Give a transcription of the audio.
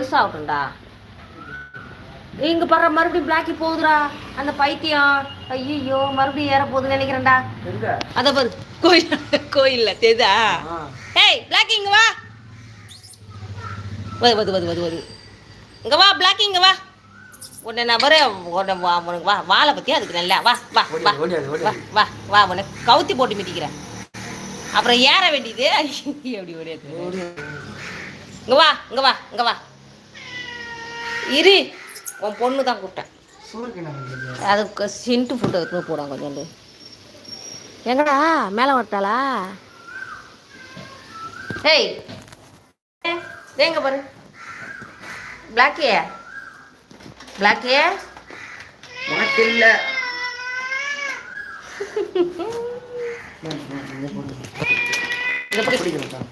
பெருசாகட்டும்டா. இங்க பாரு மறுபடியும் பிளாக்கி போகுதுடா அந்த பைத்தியம். ஐயோ மறுபடியும் ஏற போகுதுன்னு நினைக்கிறேன்டா. அத பாரு கோயில்ல தெரியுதா? ஏய் பிளாக்கி இங்க வா. வது இங்க வா பிளாக்கி இங்க வா. உன்னை நான் வர உனக்கு வா வாழை பத்தி அதுக்கு நல்லா வா வா வா வா வா வா உன்னை கவுத்தி போட்டு மிட்டிக்கிறேன். அப்புறம் ஏற வேண்டியது எப்படி ஓடியாது. இங்க வா இங்க வா இங்க வா. இரு உன் பொண்ணு தான் கூப்பிட்டேன். அதுக்கு சின்ட்டு ஃபுட்டு எடுத்துன்னு போடாங்க கொஞ்சோண்டு. எங்கடா மேலே வரட்டாளா? ஏய் எங்க பாரு பிளாக்கே பிளாக்கே உனக்கு இல்லை. இதை பிடிக்கிறேன்.